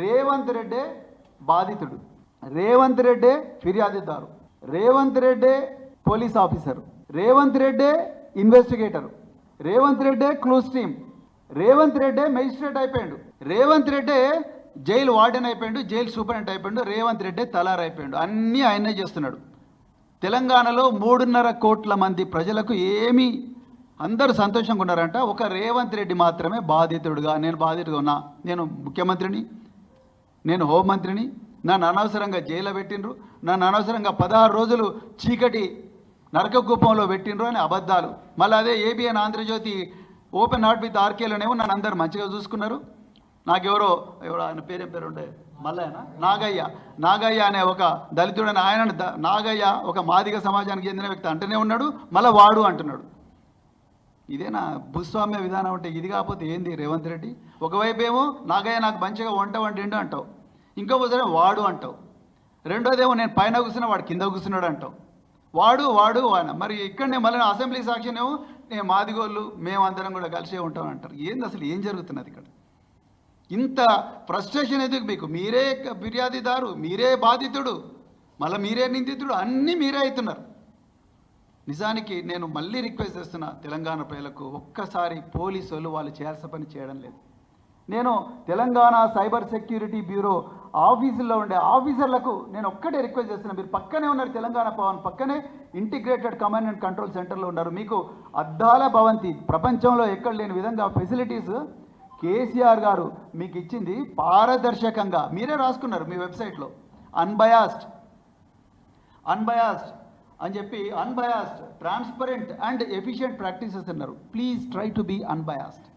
రేవంత్ రెడ్డి బాధితుడు, రేవంత్ రెడ్డి ఫిర్యాదుదారు, Revanth Reddy police officer, Revanth Reddy investigator, Revanth Reddy clues team, Revanth Reddy magistrate అయిపోయాడు, రేవంత్ రెడ్డి జైలు వార్డెన్ అయిపోయాడు, జైలు సూపరింటెండెంట్ అయిపోయాడు, రేవంత్ రెడ్డి తలార్ అయిపోయాడు. అన్నీ ఆయనే చేస్తున్నాడు. తెలంగాణలో 3.5 కోట్ల మంది ప్రజలకు ఏమీ అందరూ సంతోషంగా ఉన్నారంట. ఒక రేవంత్ రెడ్డి మాత్రమే బాధితుడుగా, నేను బాధితుడుగా ఉన్నా, నేను ముఖ్యమంత్రిని, నేను హోంమంత్రిని, నన్ను అనవసరంగా జైల్లో పెట్టిండ్రు, నన్ను అనవసరంగా 16 రోజులు చీకటి నరక కూపంలో పెట్టిండ్రు అని అబద్ధాలు. మళ్ళీ అదే ABN Andhrajyothi open heart with ఆర్కేలోనేమో నన్ను అందరు మంచిగా చూసుకున్నారు. నాకెవరో ఆయన పేరు ఉండే మల్లయ్యనా నాగయ్య అనే ఒక దళితుడని ఆయన నాగయ్య ఒక మాదిగ సమాజానికి చెందిన వ్యక్తి అంటూనే ఉన్నాడు, మళ్ళీ వాడు అంటున్నాడు. ఇదేనా భూస్వామ్య విధానం అంటే? ఇది కాకపోతే ఏంది రేవంత్ రెడ్డి? ఒకవైపు ఏమో నాగయ్య నాకు మంచిగా వంట వండిండు అంటావు, ఇంకొకసారి వాడు అంటావు, రెండోదేమో నేను పైన కూర్చున్నా వాడు కింద కూర్చున్నాడు అంటావు. వాడు ఆయన మరి ఇక్కడనే మళ్ళీ అసెంబ్లీ సాక్షి ఏమో నేను మాదిగోళ్ళు మేమందరం కూడా కలిసే ఉంటాం అంటారు. ఏంది అసలు ఏం జరుగుతున్నది ఇక్కడ? ఇంత ఫ్రస్ట్రేషన్ ఎందుకు మీకు? మీరే ఫిర్యాదుదారు, మీరే బాధితుడు, మళ్ళీ మీరే నిందితుడు, అన్నీ మీరే అవుతున్నారు. నిజానికి నేను మళ్ళీ రిక్వెస్ట్ చేస్తున్నా తెలంగాణ ప్రజలకు, ఒక్కసారి పోలీసులు వాళ్ళు చేయాల్సిన పని చేయడం లేదు. నేను తెలంగాణ సైబర్ సెక్యూరిటీ బ్యూరో ఆఫీసుల్లో ఉండే ఆఫీసర్లకు నేను ఒక్కటే రిక్వెస్ట్ చేస్తున్నా, మీరు పక్కనే ఉన్నారు, తెలంగాణ భవన్ పక్కనే ఇంటిగ్రేటెడ్ కమాండ్ అండ్ కంట్రోల్ సెంటర్లో ఉన్నారు. మీకు అద్దాల భవంతి, ప్రపంచంలో ఎక్కడ లేని విధంగా ఫెసిలిటీస్ కేసీఆర్ గారు మీకు ఇచ్చింది. పారదర్శకంగా మీరే రాసుకున్నారు మీ వెబ్సైట్లో, అన్బయాస్డ్ అని చెప్పి, unbiased, transparent and efficient practices అన్నారు. Please try to be unbiased.